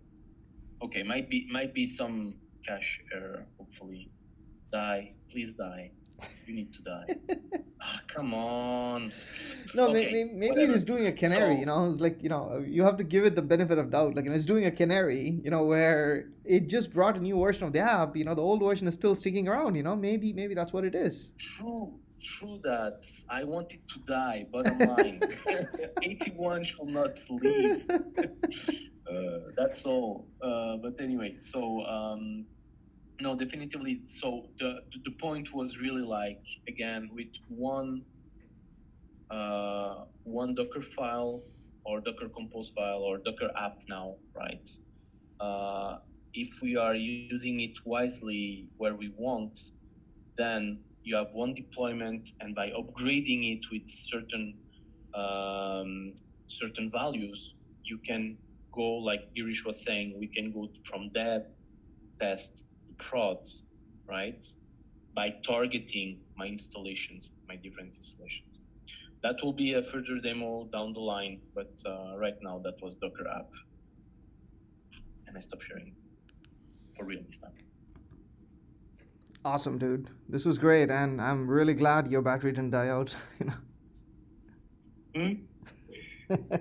[SPEAKER 2] okay, might be some cache error. Hopefully, die. Please die. You need to die. Come on.
[SPEAKER 1] No,
[SPEAKER 2] Okay,
[SPEAKER 1] maybe it
[SPEAKER 2] whatever.
[SPEAKER 1] is doing a canary.
[SPEAKER 2] So-
[SPEAKER 1] You know, it's like, you have to give it the benefit of doubt. Like, it's doing a canary. Where it just brought a new version of the app. The old version is still sticking around. Maybe that's what it is.
[SPEAKER 2] True that. I wanted to die. Bottom line, 81 should not leave. That's all. But anyway, so no, definitively. So the point was really like, again, with one Docker file or Docker compose file or Docker app now, right? If we are using it wisely where we want, then you have one deployment, and by upgrading it with certain values, you can go, like Girish was saying, we can go from dev, test, to prod, right? By targeting my installations, my different installations. That will be a further demo down the line, but right now that was Docker app. And I stopped sharing for real this time.
[SPEAKER 1] Awesome, dude. This was great, and I'm really glad your battery didn't die out.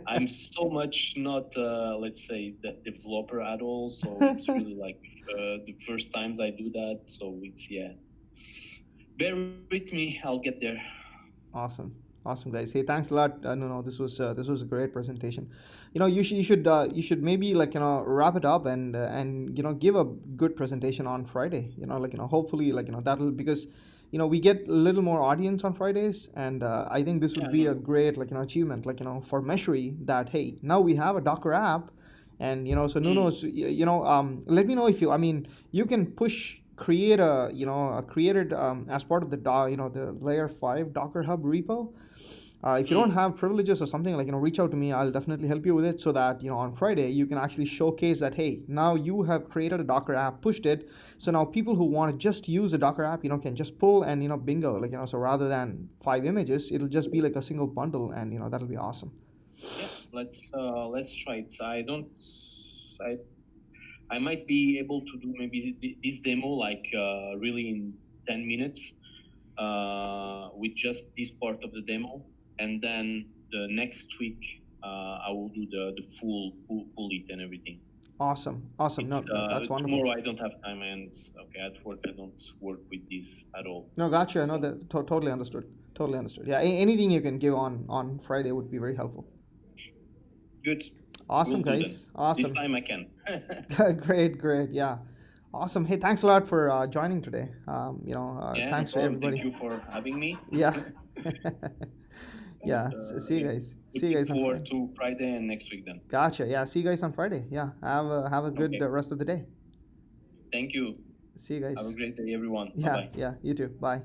[SPEAKER 2] I'm so much not, let's say, the developer at all. So it's really like the first times I do that. So it's, yeah. Bear with me. I'll get there.
[SPEAKER 1] Awesome, guys. Hey, thanks a lot. No, this was a great presentation. You should maybe, like, wrap it up and give a good presentation on Friday. Hopefully, like, that'll, because we get a little more audience on Fridays, and I think this would be a great, like, achievement, like, for Meshery, that hey, now we have a Docker app, and so Nuno's, let me know if you can push, create created as part of the the layer 5 Docker Hub repo. If you don't have privileges or something, like, reach out to me. I'll definitely help you with it, so that on Friday you can actually showcase that, hey, now you have created a Docker app, pushed it, so now people who want to just use a Docker app can just pull, and bingo, like, so rather than 5 images, it'll just be like a single bundle, and that'll be awesome.
[SPEAKER 2] Yeah, let's try it. I might be able to do maybe this demo, like, really in 10 minutes, with just this part of the demo, and then the next week I will do the full it and everything.
[SPEAKER 1] Awesome. No, that's wonderful.
[SPEAKER 2] Tomorrow I don't have time, and okay, at work I don't work with this at all.
[SPEAKER 1] No, gotcha. No, that totally understood. Yeah, anything you can give on Friday would be very helpful.
[SPEAKER 2] Good.
[SPEAKER 1] Awesome, guys. Awesome.
[SPEAKER 2] This time I can.
[SPEAKER 1] Great. Yeah. Awesome. Hey, thanks a lot for joining today. Thanks to everybody.
[SPEAKER 2] Thank you for having me.
[SPEAKER 1] Yeah. Yeah. See you guys. See you guys on
[SPEAKER 2] forward to Friday and next week then.
[SPEAKER 1] Gotcha. Yeah. See you guys on Friday. Yeah. Have a good rest of the day.
[SPEAKER 2] Thank you.
[SPEAKER 1] See you guys.
[SPEAKER 2] Have a great day, everyone.
[SPEAKER 1] Yeah.
[SPEAKER 2] Bye-bye.
[SPEAKER 1] Yeah. You too. Bye.